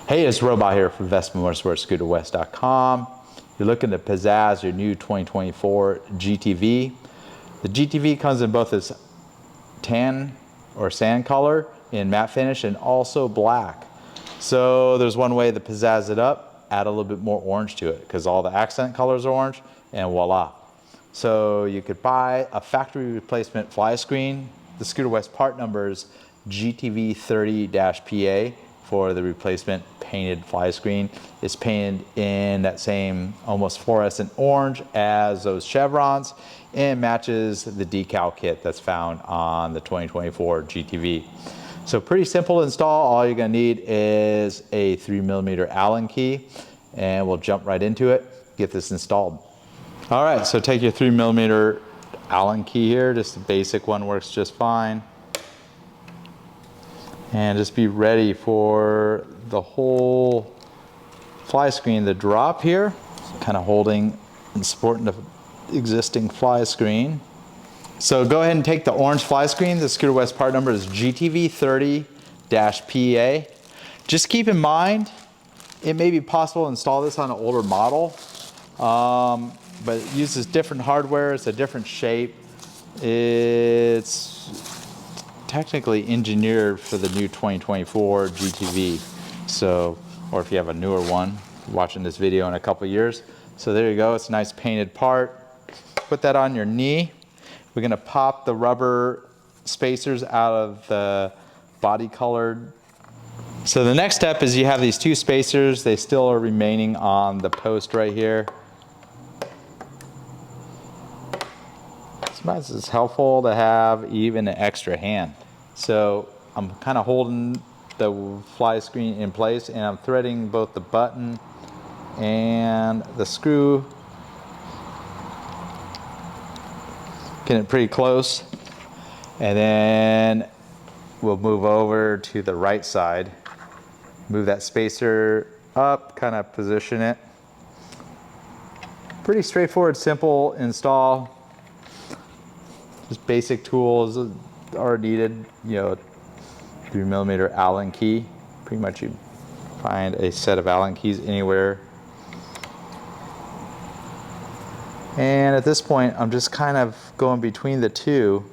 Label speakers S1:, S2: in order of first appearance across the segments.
S1: Hey, it's Robot here from Vespa Motorsport, ScooterWest.com. You're looking to pizzazz your new 2024 GTV. The GTV comes in both this tan or sand color in matte finish and also black. So there's one way to pizzazz it up, add a little bit more orange to it because all the accent colors are orange, and voila. So you could buy a factory replacement fly screen. The Scooter West part number is GTV30-PA for the replacement painted fly screen. It's painted in that same almost fluorescent orange as those chevrons and matches the decal kit that's found on the 2024 GTV. So pretty simple to install. All you're gonna need is a 3mm Allen key, and we'll jump right into it, get this installed. All right, so take your 3mm Allen key here, just the basic one works just fine. And just be ready for the whole fly screen to drop here. Kind of holding and supporting the existing fly screen. So go ahead and take the orange fly screen. The Scooter West part number is GTV30-PA. Just keep in mind, it may be possible to install this on an older model, but it uses different hardware. It's a different shape. It's technically engineered for the new 2024 GTV. So, or if you have a newer one, watching this video in a couple years. So there you go, it's a nice painted part. Put that on your knee. We're gonna pop the rubber spacers out of the body colored. So the next step is you have these two spacers. They still are remaining on the post right here. Sometimes it's helpful to have even an extra hand. So I'm kind of holding the fly screen in place, and I'm threading both the button and the screw. Getting it pretty close. And then we'll move over to the right side. Move that spacer up, kind of position it. Pretty straightforward, simple install. Just basic tools are needed, you know, 3mm Allen key. Pretty much you find a set of Allen keys anywhere. And at this point, I'm just kind of going between the two.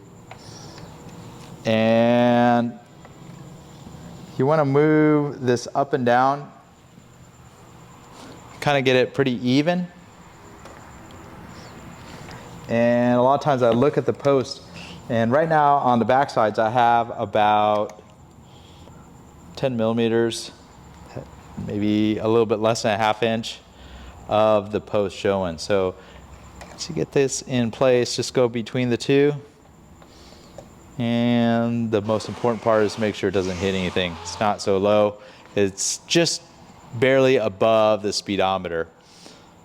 S1: And you want to move this up and down, kind of get it pretty even. And a lot of times I look at the post, and right now on the back sides I have about 10mm, maybe a little bit less than a ½ inch of the post showing. So to get this in place, just go between the two. And the most important part is make sure it doesn't hit anything. It's not so low. It's just barely above the speedometer.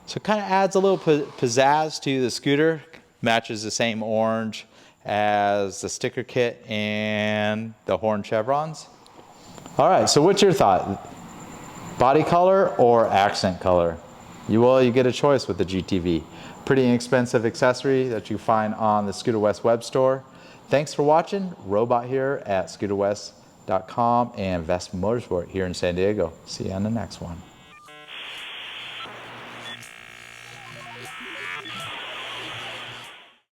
S1: So it kind of adds a little pizzazz to the scooter. Matches the same orange as the sticker kit and the horn chevrons. All right, so what's your thought? Body color or accent color? You get a choice with the GTV. Pretty inexpensive accessory that you find on the Scooter West web store. Thanks for watching. Robot here at ScooterWest.com and Vespa Motorsport here in San Diego. See you on the next one.